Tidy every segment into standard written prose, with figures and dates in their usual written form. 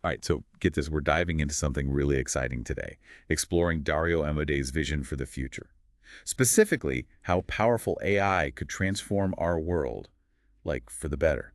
All right, so get this. We're diving into something really exciting today, exploring Dario Amodei's vision for the future. Specifically, how powerful AI could transform our world, like for the better.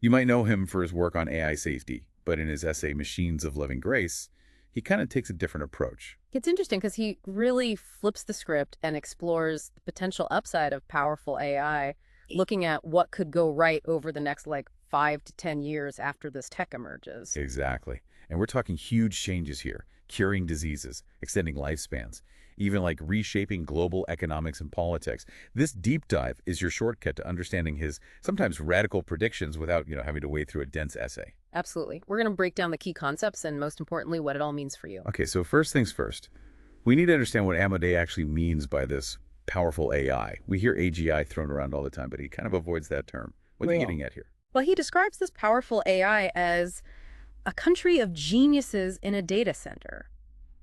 You might know him for his work on AI safety, but in his essay Machines of Loving Grace, he kind of takes a different approach. It's interesting because he really flips the script and explores the potential upside of powerful AI, looking at what could go right over the next 5 to 10 years after this tech emerges. Exactly. And we're talking huge changes here, curing diseases, extending lifespans, even like reshaping global economics and politics. This deep dive is your shortcut to understanding his sometimes radical predictions without, having to wade through a dense essay. Absolutely. We're going to break down the key concepts and, most importantly, what it all means for you. Okay, so first things first. We need to understand what Amodei actually means by this powerful AI. We hear AGI thrown around all the time, but he kind of avoids that term. What's he getting at here? Well, he describes this powerful AI as a country of geniuses in a data center.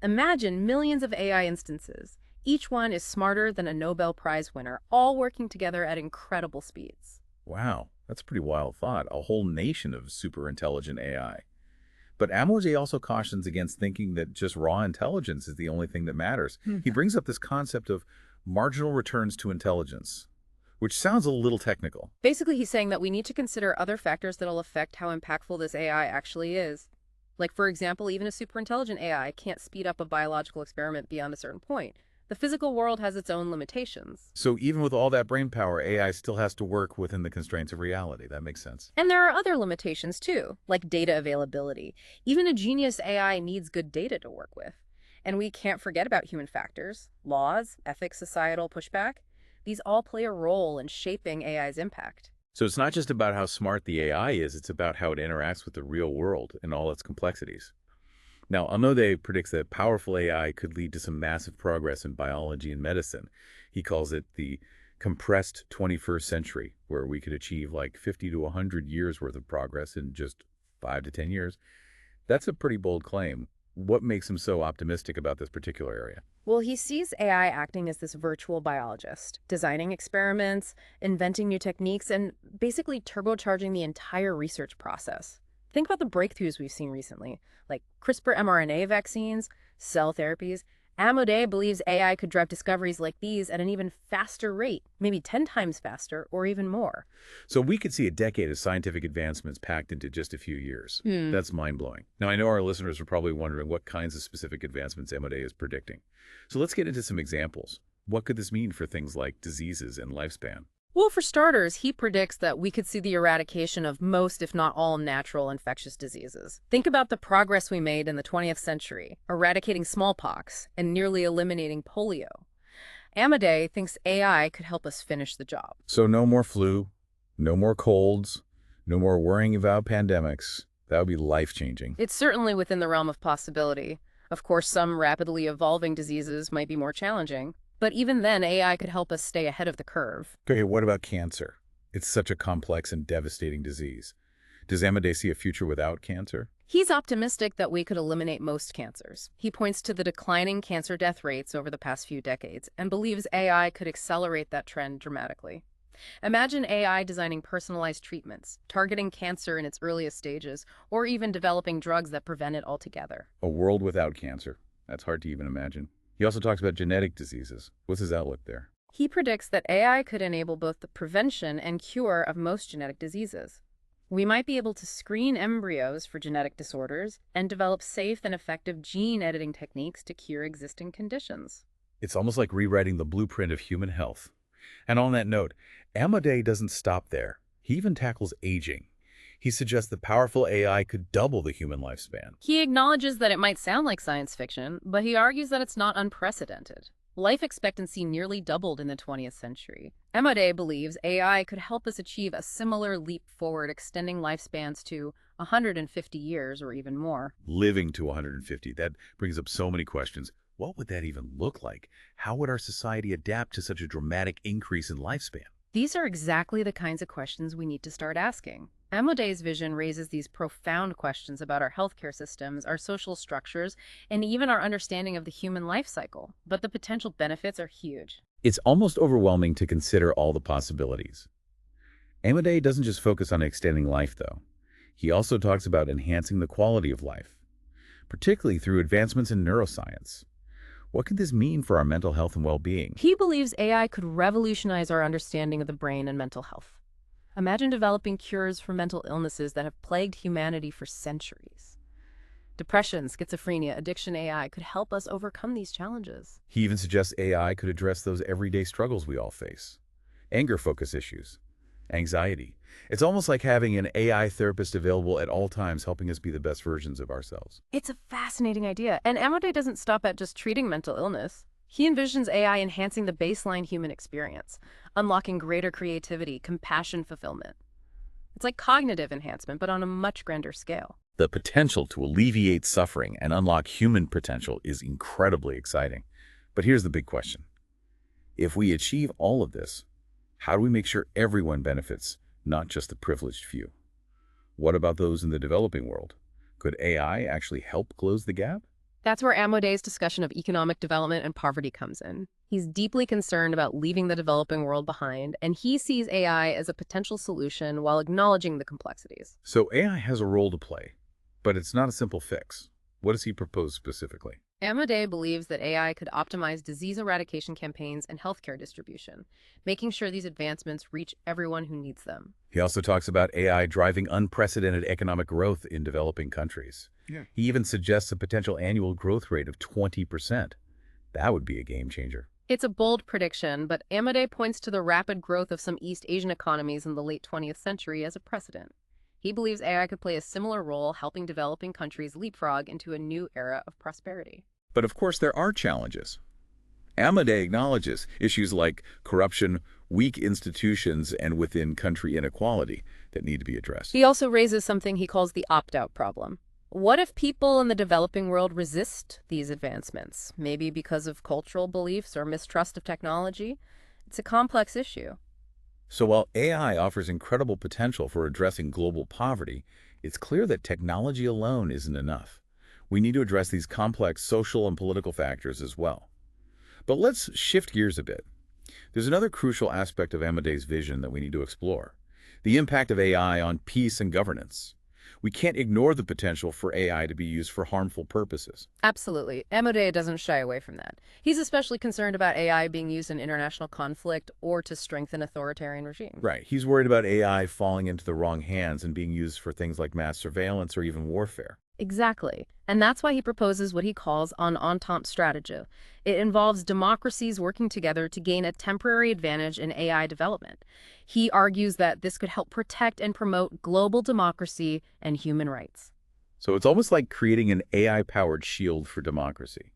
Imagine millions of AI instances. Each one is smarter than a Nobel Prize winner, all working together at incredible speeds. Wow, that's a pretty wild thought. A whole nation of super intelligent AI. But Amodei also cautions against thinking that just raw intelligence is the only thing that matters. He brings up this concept of marginal returns to intelligence, which sounds a little technical. Basically, he's saying that we need to consider other factors that'll affect how impactful this AI actually is. Like, for example, even a superintelligent AI can't speed up a biological experiment beyond a certain point. The physical world has its own limitations. So even with all that brain power, AI still has to work within the constraints of reality. That makes sense. And there are other limitations too, like data availability. Even a genius AI needs good data to work with. And we can't forget about human factors, laws, ethics, societal pushback. These all play a role in shaping AI's impact. So it's not just about how smart the AI is, it's about how it interacts with the real world and all its complexities. Now, Amodei predicts that powerful AI could lead to some massive progress in biology and medicine. He calls it the compressed 21st century, where we could achieve like 50 to 100 years worth of progress in just 5 to 10 years. That's a pretty bold claim. What makes him so optimistic about this particular area? Well, he sees AI acting as this virtual biologist, designing experiments, inventing new techniques, and basically turbocharging the entire research process. Think about the breakthroughs we've seen recently, like CRISPR mRNA vaccines, cell therapies. Amodei believes AI could drive discoveries like these at an even faster rate, maybe 10 times faster or even more. So we could see a decade of scientific advancements packed into just a few years. That's mind-blowing. Now, I know our listeners are probably wondering what kinds of specific advancements Amodei is predicting. So let's get into some examples. What could this mean for things like diseases and lifespan? Well, for starters, he predicts that we could see the eradication of most, if not all, natural infectious diseases. Think about the progress we made in the 20th century, eradicating smallpox and nearly eliminating polio. Amodei thinks AI could help us finish the job. So no more flu, no more colds, no more worrying about pandemics. That would be life-changing. It's certainly within the realm of possibility. Of course, some rapidly evolving diseases might be more challenging. But even then, AI could help us stay ahead of the curve. Okay, what about cancer? It's such a complex and devastating disease. Does Amodei see a future without cancer? He's optimistic that we could eliminate most cancers. He points to the declining cancer death rates over the past few decades and believes AI could accelerate that trend dramatically. Imagine AI designing personalized treatments, targeting cancer in its earliest stages, or even developing drugs that prevent it altogether. A world without cancer. That's hard to even imagine. He also talks about genetic diseases. What's his outlook there? He predicts that AI could enable both the prevention and cure of most genetic diseases. We might be able to screen embryos for genetic disorders and develop safe and effective gene editing techniques to cure existing conditions. It's almost like rewriting the blueprint of human health. And on that note, Amodei doesn't stop there. He even tackles aging. He suggests that powerful AI could double the human lifespan. He acknowledges that it might sound like science fiction, but he argues that it's not unprecedented. Life expectancy nearly doubled in the 20th century. Amodei believes AI could help us achieve a similar leap forward, extending lifespans to 150 years or even more. Living to 150, that brings up so many questions. What would that even look like? How would our society adapt to such a dramatic increase in lifespan? These are exactly the kinds of questions we need to start asking. Amodei's vision raises these profound questions about our healthcare systems, our social structures, and even our understanding of the human life cycle. But the potential benefits are huge. It's almost overwhelming to consider all the possibilities. Amodei doesn't just focus on extending life, though. He also talks about enhancing the quality of life, particularly through advancements in neuroscience. What could this mean for our mental health and well-being? He believes AI could revolutionize our understanding of the brain and mental health. Imagine developing cures for mental illnesses that have plagued humanity for centuries. Depression, schizophrenia, addiction, AI could help us overcome these challenges. He even suggests AI could address those everyday struggles we all face. Anger focus issues, anxiety. It's almost like having an AI therapist available at all times helping us be the best versions of ourselves. It's a fascinating idea, and Amodei doesn't stop at just treating mental illness. He envisions AI enhancing the baseline human experience, unlocking greater creativity, compassion, fulfillment. It's like cognitive enhancement, but on a much grander scale. The potential to alleviate suffering and unlock human potential is incredibly exciting. But here's the big question. If we achieve all of this, how do we make sure everyone benefits, not just the privileged few? What about those in the developing world? Could AI actually help close the gap? That's where Amodei's discussion of economic development and poverty comes in. He's deeply concerned about leaving the developing world behind, and he sees AI as a potential solution while acknowledging the complexities. So AI has a role to play, but it's not a simple fix. What does he propose specifically? Amodei believes that AI could optimize disease eradication campaigns and healthcare distribution, making sure these advancements reach everyone who needs them. He also talks about AI driving unprecedented economic growth in developing countries. Yeah. He even suggests a potential annual growth rate of 20%. That would be a game changer. It's a bold prediction, but Amodei points to the rapid growth of some East Asian economies in the late 20th century as a precedent. He believes AI could play a similar role helping developing countries leapfrog into a new era of prosperity. But of course, there are challenges. Amodei acknowledges issues like corruption, weak institutions, and within-country inequality that need to be addressed. He also raises something he calls the opt-out problem. What if people in the developing world resist these advancements, maybe because of cultural beliefs or mistrust of technology? It's a complex issue. So while AI offers incredible potential for addressing global poverty, it's clear that technology alone isn't enough. We need to address these complex social and political factors as well. But let's shift gears a bit. There's another crucial aspect of Amodei's vision that we need to explore: the impact of AI on peace and governance. We can't ignore the potential for AI to be used for harmful purposes. Absolutely. Amodei doesn't shy away from that. He's especially concerned about AI being used in international conflict or to strengthen authoritarian regimes. Right. He's worried about AI falling into the wrong hands and being used for things like mass surveillance or even warfare. Exactly. And that's why he proposes what he calls an entente strategy. It involves democracies working together to gain a temporary advantage in AI development. He argues that this could help protect and promote global democracy and human rights. So it's almost like creating an AI-powered shield for democracy.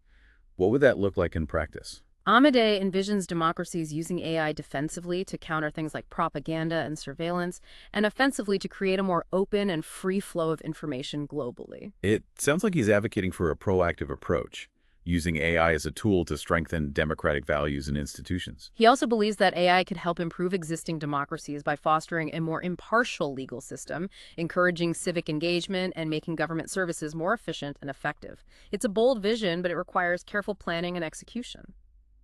What would that look like in practice? Amodei envisions democracies using AI defensively to counter things like propaganda and surveillance, and offensively to create a more open and free flow of information globally. It sounds like he's advocating for a proactive approach, using AI as a tool to strengthen democratic values and institutions. He also believes that AI could help improve existing democracies by fostering a more impartial legal system, encouraging civic engagement, and making government services more efficient and effective. It's a bold vision, but it requires careful planning and execution.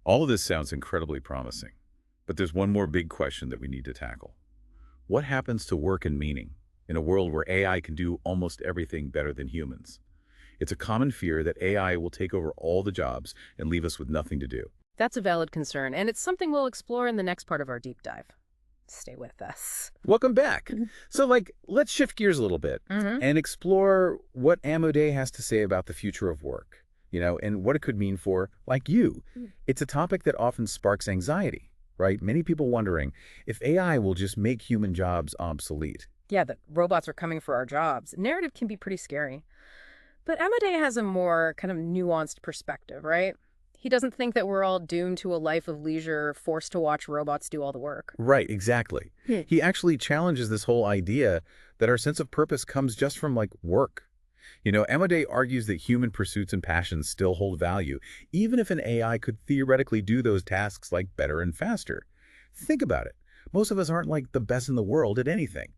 All of this sounds incredibly promising, but there's one more big question that we need to tackle. What happens to work and meaning in a world where AI can do almost everything better than humans? It's a common fear that AI will take over all the jobs and leave us with nothing to do. That's a valid concern, and it's something we'll explore in the next part of our deep dive. Stay with us. Welcome back. So, let's shift gears a little bit and explore what Amodei has to say about the future of work. And what it could mean for, you. It's a topic that often sparks anxiety, right? Many people wondering if AI will just make human jobs obsolete. Yeah, that robots are coming for our jobs. Narrative can be pretty scary. But Amodei has a more kind of nuanced perspective, right? He doesn't think that we're all doomed to a life of leisure, forced to watch robots do all the work. Right, exactly. He actually challenges this whole idea that our sense of purpose comes just from, work. Amodei argues that human pursuits and passions still hold value, even if an AI could theoretically do those tasks better and faster. Think about it. Most of us aren't the best in the world at anything.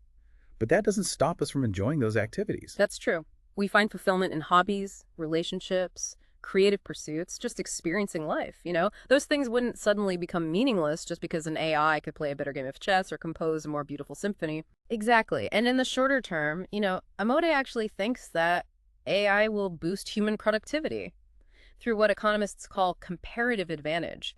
But that doesn't stop us from enjoying those activities. That's true. We find fulfillment in hobbies, relationships, creative pursuits, just experiencing life, Those things wouldn't suddenly become meaningless just because an AI could play a better game of chess or compose a more beautiful symphony. Exactly. And in the shorter term, Amodei actually thinks that AI will boost human productivity through what economists call comparative advantage.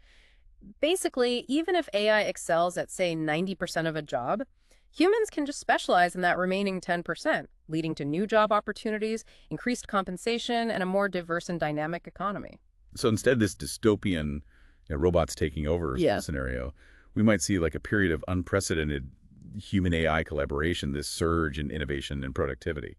Basically, even if AI excels at, say, 90% of a job, humans can just specialize in that remaining 10%, leading to new job opportunities, increased compensation, and a more diverse and dynamic economy. So instead of this dystopian robots taking over Yeah. scenario, we might see like a period of unprecedented human AI collaboration, this surge in innovation and productivity,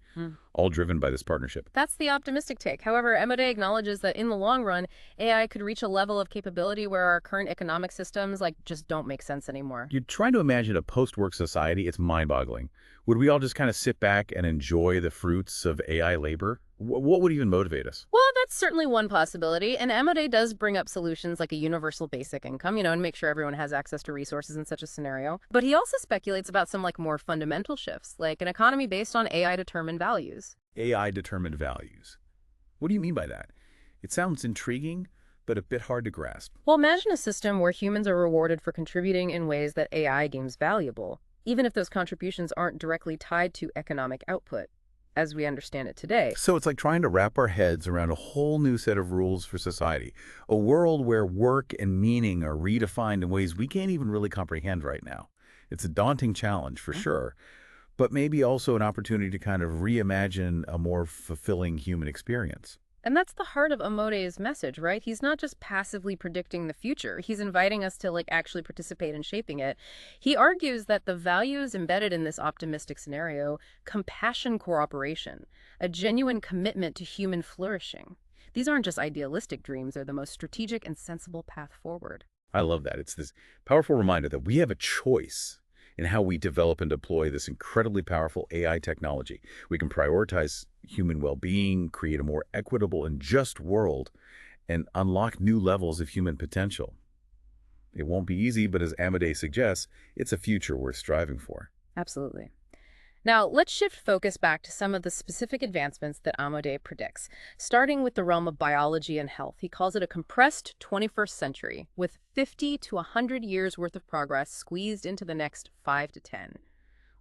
all driven by this partnership. That's the optimistic take. However, Amodei acknowledges that in the long run, AI could reach a level of capability where our current economic systems just don't make sense anymore. You're trying to imagine a post-work society, it's mind-boggling. Would we all just kind of sit back and enjoy the fruits of AI labor? What would even motivate us? Well, that's certainly one possibility, and Amodei does bring up solutions like a universal basic income, and make sure everyone has access to resources in such a scenario. But he also speculates about some more fundamental shifts, like an economy based on AI-determined values. AI-determined values. What do you mean by that? It sounds intriguing, but a bit hard to grasp. Well, imagine a system where humans are rewarded for contributing in ways that AI deems valuable, even if those contributions aren't directly tied to economic output, as we understand it today. So it's like trying to wrap our heads around a whole new set of rules for society, a world where work and meaning are redefined in ways we can't even really comprehend right now. It's a daunting challenge for sure, but maybe also an opportunity to kind of reimagine a more fulfilling human experience. And that's the heart of Amodei's message, right? He's not just passively predicting the future. He's inviting us to actually participate in shaping it. He argues that the values embedded in this optimistic scenario, compassion, cooperation, a genuine commitment to human flourishing. These aren't just idealistic dreams, they're the most strategic and sensible path forward. I love that. It's this powerful reminder that we have a choice in how we develop and deploy this incredibly powerful AI technology. We can prioritize human well-being, create a more equitable and just world, and unlock new levels of human potential. It won't be easy, but as Amodei suggests, it's a future worth striving for. Absolutely. Now, let's shift focus back to some of the specific advancements that Amodei predicts. Starting with the realm of biology and health, he calls it a compressed 21st century, with 50 to 100 years worth of progress squeezed into the next 5 to 10.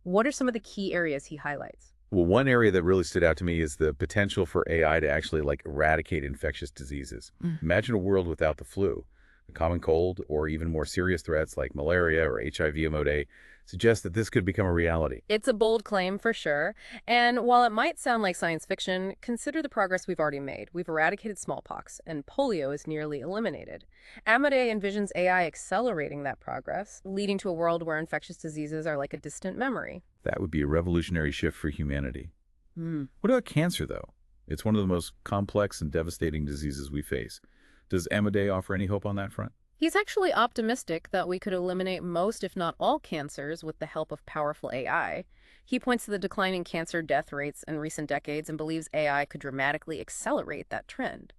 What are some of the key areas he highlights? Well, one area that really stood out to me is the potential for AI to actually eradicate infectious diseases. Imagine a world without the flu. A common cold or even more serious threats like malaria or HIV. Amodei suggest that this could become a reality. It's a bold claim for sure. And while it might sound like science fiction, consider the progress we've already made. We've eradicated smallpox, and polio is nearly eliminated. Amodei envisions AI accelerating that progress, leading to a world where infectious diseases are like a distant memory. That would be a revolutionary shift for humanity. Hmm. What about cancer, though? It's one of the most complex and devastating diseases we face. Does Amodei offer any hope on that front? He's actually optimistic that we could eliminate most, if not all, cancers with the help of powerful AI. He points to the declining cancer death rates in recent decades and believes AI could dramatically accelerate that trend.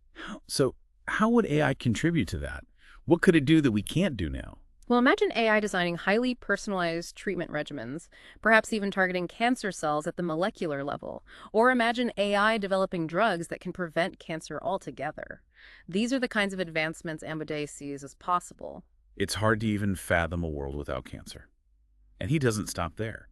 So how would AI contribute to that? What could it do that we can't do now? Well, imagine AI designing highly personalized treatment regimens, perhaps even targeting cancer cells at the molecular level. Or imagine AI developing drugs that can prevent cancer altogether. These are the kinds of advancements Amodei sees as possible. It's hard to even fathom a world without cancer. And he doesn't stop there.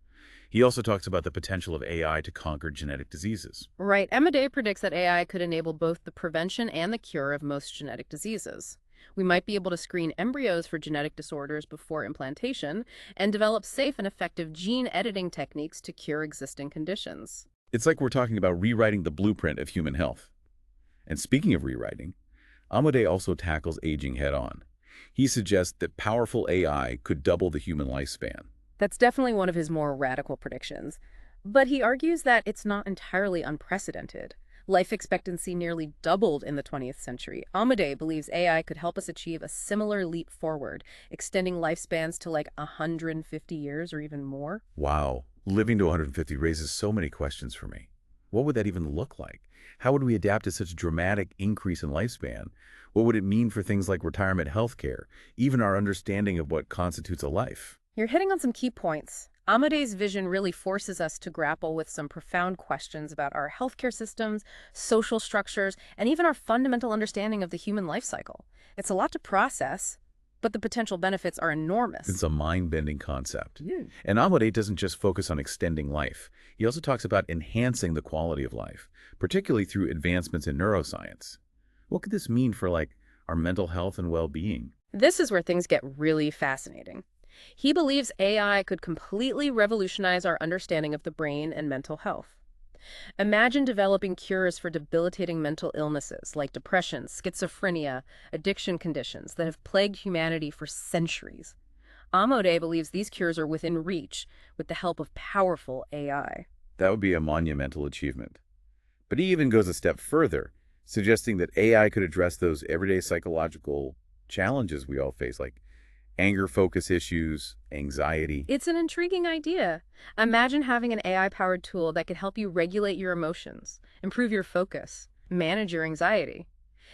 He also talks about the potential of AI to conquer genetic diseases. Right. Amodei predicts that AI could enable both the prevention and the cure of most genetic diseases. We might be able to screen embryos for genetic disorders before implantation and develop safe and effective gene editing techniques to cure existing conditions. It's like we're talking about rewriting the blueprint of human health. And speaking of rewriting, Amodei also tackles aging head-on. He suggests that powerful AI could double the human lifespan. That's definitely one of his more radical predictions. But he argues that it's not entirely unprecedented. Life expectancy nearly doubled in the 20th century. Amodei believes AI could help us achieve a similar leap forward, extending lifespans to 150 years or even more. Wow, living to 150 raises so many questions for me. What would that even look like? How would we adapt to such a dramatic increase in lifespan? What would it mean for things like retirement health care, even our understanding of what constitutes a life? You're hitting on some key points. Amodei's vision really forces us to grapple with some profound questions about our healthcare systems, social structures, and even our fundamental understanding of the human life cycle. It's a lot to process, but the potential benefits are It's enormous. a mind-bending concept. Yeah. And Amodei doesn't just focus on extending life. He also talks about enhancing the quality of life, particularly through advancements in neuroscience. What could this mean for, like, our mental health and well-being? This is where things get really fascinating. He believes AI could completely revolutionize our understanding of the brain and mental health. Imagine developing cures for debilitating mental illnesses like depression, schizophrenia, addiction conditions that have plagued humanity for centuries. Amodei believes these cures are within reach with the help of powerful AI. That would be a monumental achievement. But he even goes a step further, suggesting that AI could address those everyday psychological challenges we all face, like anger focus issues, anxiety. It's an intriguing idea. Imagine having an AI-powered tool that could help you regulate your emotions, improve your focus, manage your anxiety.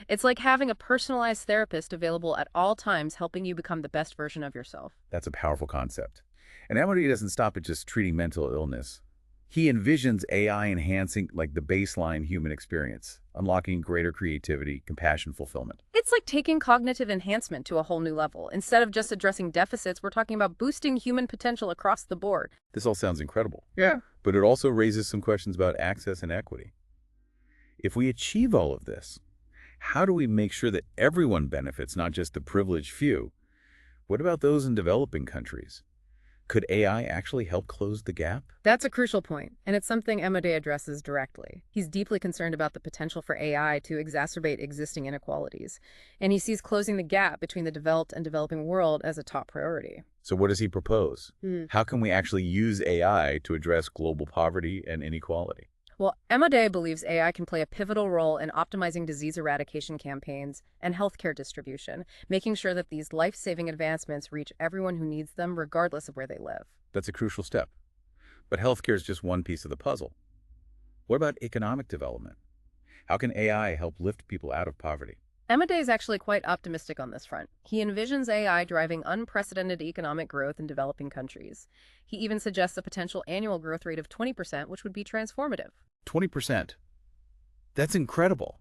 It's like having a personalized therapist available at all times, helping you become the best version of yourself. That's a powerful concept. And Amodei doesn't stop at just treating mental illness. He envisions AI enhancing, like, the baseline human experience, unlocking greater creativity, compassion, fulfillment. It's like taking cognitive enhancement to a whole new level. Instead of just addressing deficits, we're talking about boosting human potential across the board. This all sounds incredible. Yeah. But it also raises some questions about access and equity. If we achieve all of this, how do we make sure that everyone benefits, not just the privileged few? What about those in developing countries? Could AI actually help close the gap? That's a crucial point, and it's something Amodei addresses directly. He's deeply concerned about the potential for AI to exacerbate existing inequalities, and he sees closing the gap between the developed and developing world as a top priority. So what does he propose? Hmm. How can we actually use AI to address global poverty and inequality? Well, Amodei believes AI can play a pivotal role in optimizing disease eradication campaigns and healthcare distribution, making sure that these life-saving advancements reach everyone who needs them regardless of where they live. That's a crucial step. But healthcare is just one piece of the puzzle. What about economic development? How can AI help lift people out of poverty? Amodei is actually quite optimistic on this front. He envisions AI driving unprecedented economic growth in developing countries. He even suggests a potential annual growth rate of 20%, which would be transformative. 20%. That's incredible.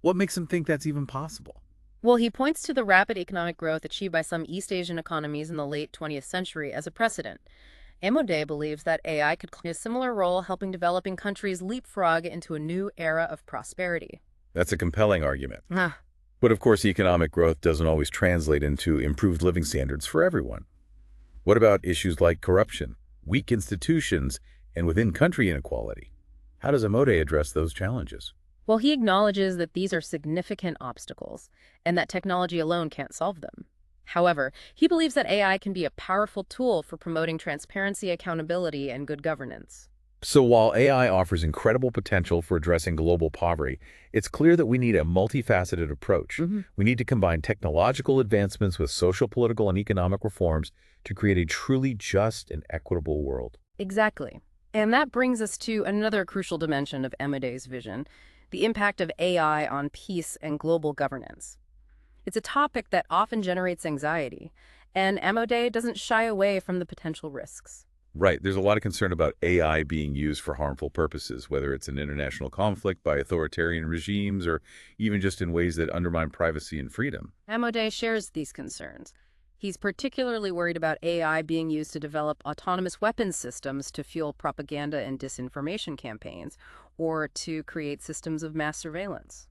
What makes him think that's even possible? Well, he points to the rapid economic growth achieved by some East Asian economies in the late 20th century as a precedent. Amodei believes that AI could play a similar role helping developing countries leapfrog into a new era of prosperity. That's a compelling argument. Ah, But of course, economic growth doesn't always translate into improved living standards for everyone. What about issues like corruption, weak institutions, and within-country inequality? How does Amodei address those challenges? well, he acknowledges that these are significant obstacles and that technology alone can't solve them. However, he believes that AI can be a powerful tool for promoting transparency, accountability, and good governance. So while AI offers incredible potential for addressing global poverty, it's clear that we need a multifaceted approach. We need to combine technological advancements with social, political, and economic reforms to create a truly just and equitable world. Exactly. And that brings us to another crucial dimension of Amodei's vision, the impact of AI on peace and global governance. It's a topic that often generates anxiety, and Amodei doesn't shy away from the potential risks. Right. There's a lot of concern about AI being used for harmful purposes, whether it's an international conflict by authoritarian regimes or even just in ways that undermine privacy and freedom. Amodei shares these concerns. He's particularly worried about AI being used to develop autonomous weapons systems to fuel propaganda and disinformation campaigns, or to create systems of mass surveillance.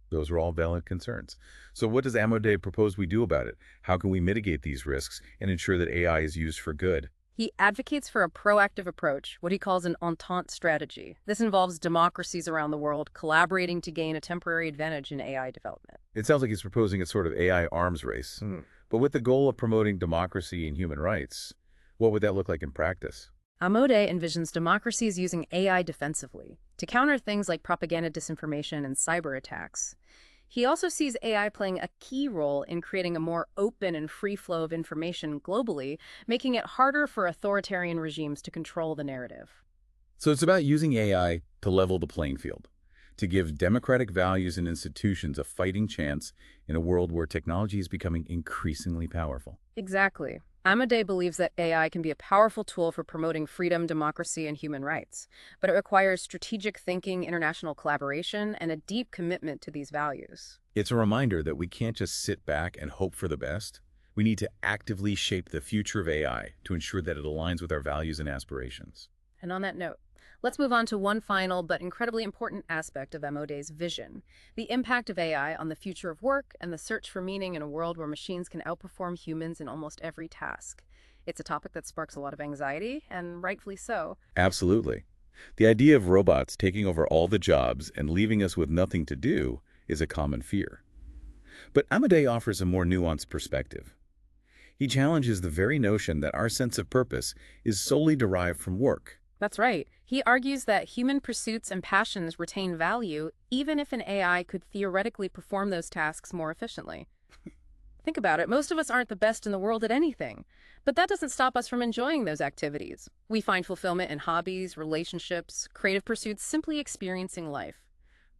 Those are all valid concerns. So what does Amodei propose we do about it? How can we mitigate these risks and ensure that AI is used for good? He advocates for a proactive approach, what he calls an entente strategy. This involves democracies around the world collaborating to gain a temporary advantage in AI development. It sounds like he's proposing a sort of AI arms race. But with the goal of promoting democracy and human rights, what would that look like in practice? Amodei envisions democracies using AI defensively to counter things like propaganda, disinformation, and cyber attacks. He also sees AI playing a key role in creating a more open and free flow of information globally, making it harder for authoritarian regimes to control the narrative. So it's about using AI to level the playing field, to give democratic values and institutions a fighting chance in a world where technology is becoming increasingly powerful. Exactly. Amodei believes that AI can be a powerful tool for promoting freedom, democracy, and human rights, but it requires strategic thinking, international collaboration, and a deep commitment to these values. It's a reminder that we can't just sit back and hope for the best. We need to actively shape the future of AI to ensure that it aligns with our values and aspirations. And on that note, let's move on to one final but incredibly important aspect of Amodei's vision, the impact of AI on the future of work and the search for meaning in a world where machines can outperform humans in almost every task. It's a topic that sparks a lot of anxiety, and rightfully so. Absolutely. The idea of robots taking over all the jobs and leaving us with nothing to do is a common fear. But Amodei offers a more nuanced perspective. He challenges the very notion that our sense of purpose is solely derived from work. That's right. He argues that human pursuits and passions retain value even if an AI could theoretically perform those tasks more efficiently. Think about it. Most of us aren't the best in the world at anything, but that doesn't stop us from enjoying those activities. We find fulfillment in hobbies, relationships, creative pursuits, simply experiencing life.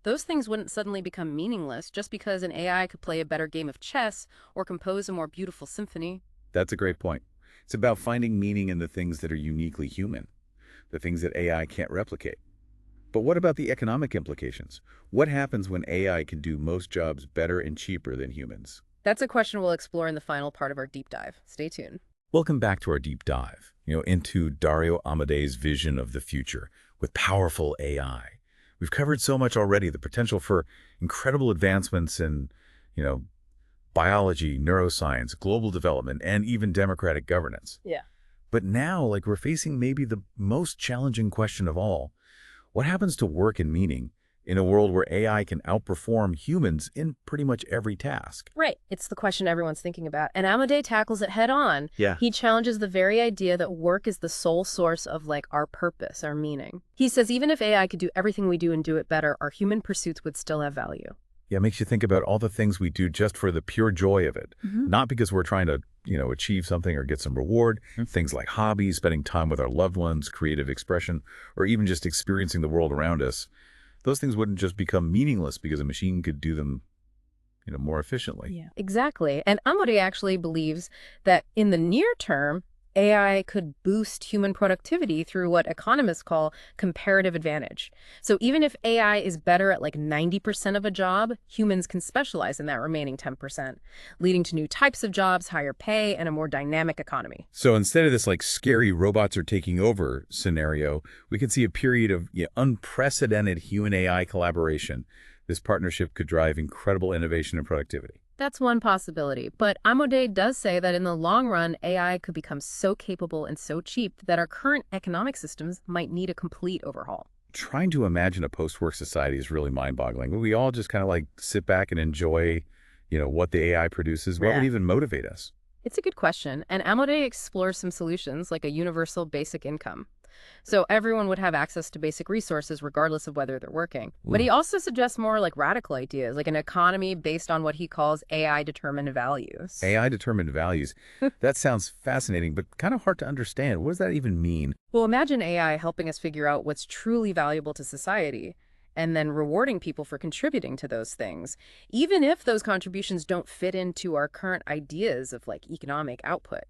Those things wouldn't suddenly become meaningless just because an AI could play a better game of chess or compose a more beautiful symphony. That's a great point. It's about finding meaning in the things that are uniquely human, the things that AI can't replicate. But what about the economic implications? What happens when AI can do most jobs better and cheaper than humans? That's a question we'll explore in the final part of our deep dive. Stay tuned. Welcome back to our deep dive, into Dario Amodei's vision of the future with powerful AI. We've covered so much already, the potential for incredible advancements in, you know, biology, neuroscience, global development, and even democratic governance. Yeah. But now, we're facing maybe the most challenging question of all. What happens to work and meaning in a world where AI can outperform humans in pretty much every task? Right. It's the question everyone's thinking about. And Amodei tackles it head on. Yeah. He challenges the very idea that work is the sole source of our purpose, our meaning. He says even if AI could do everything we do and do it better, our human pursuits would still have value. Yeah, it makes you think about all the things we do just for the pure joy of it. Not because we're trying to, achieve something or get some reward. Things like hobbies, spending time with our loved ones, creative expression, or even just experiencing the world around us. Those things wouldn't just become meaningless because a machine could do them, more efficiently. Yeah, exactly. And Amodei actually believes that in the near term, AI could boost human productivity through what economists call comparative advantage. So even if AI is better at 90% of a job, humans can specialize in that remaining 10%, leading to new types of jobs, higher pay, and a more dynamic economy. So instead of this scary robots are taking over scenario, we could see a period of unprecedented human AI collaboration. This partnership could drive incredible innovation and productivity. That's one possibility, but Amodei does say that in the long run, AI could become so capable and so cheap that our current economic systems might need a complete overhaul. Trying to imagine a post-work society is really mind-boggling. We all just kind of sit back and enjoy, what the AI produces. What would even motivate us? It's a good question, and Amodei explores some solutions like a universal basic income. So everyone would have access to basic resources regardless of whether they're working. But he also suggests more radical ideas, like an economy based on what he calls AI-determined values. AI-determined values. That sounds fascinating, but kind of hard to understand. What does that even mean? Well, imagine AI helping us figure out what's truly valuable to society and then rewarding people for contributing to those things, even if those contributions don't fit into our current ideas of economic output.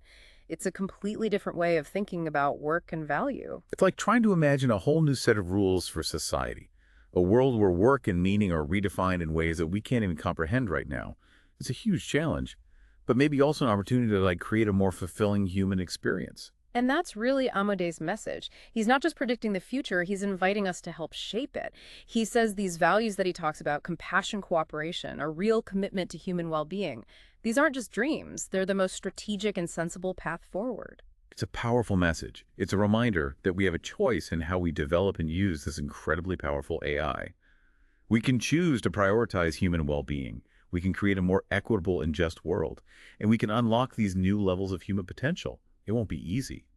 It's a completely different way of thinking about work and value. It's like trying to imagine a whole new set of rules for society, a world where work and meaning are redefined in ways that we can't even comprehend right now. It's a huge challenge, but maybe also an opportunity to create a more fulfilling human experience. And that's really Amodei's message. He's not just predicting the future, he's inviting us to help shape it. He says these values that he talks about, compassion, cooperation, a real commitment to human well-being, these aren't just dreams. They're the most strategic and sensible path forward. It's a powerful message. It's a reminder that we have a choice in how we develop and use this incredibly powerful AI. We can choose to prioritize human well-being. We can create a more equitable and just world. And we can unlock these new levels of human potential. It won't be easy.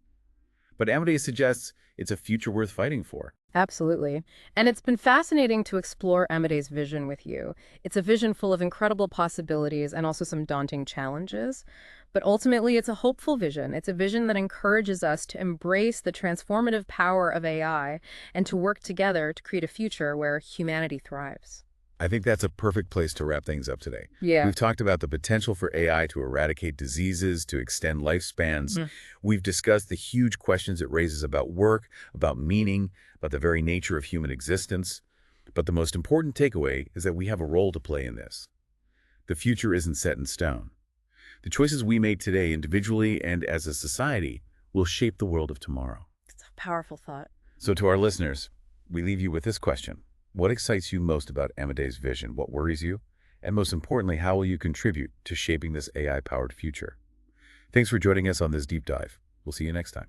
But Amodei suggests it's a future worth fighting for. Absolutely. And it's been fascinating to explore Amodei's vision with you. It's a vision full of incredible possibilities and also some daunting challenges. But ultimately, it's a hopeful vision. It's a vision that encourages us to embrace the transformative power of AI and to work together to create a future where humanity thrives. I think that's a perfect place to wrap things up today. Yeah. We've talked about the potential for AI to eradicate diseases, to extend lifespans. We've discussed the huge questions it raises about work, about meaning, about the very nature of human existence. But the most important takeaway is that we have a role to play in this. The future isn't set in stone. The choices we make today individually and as a society will shape the world of tomorrow. It's a powerful thought. So to our listeners, we leave you with this question. What excites you most about Amodei's vision? What worries you? And most importantly, how will you contribute to shaping this AI-powered future? Thanks for joining us on this deep dive. We'll see you next time.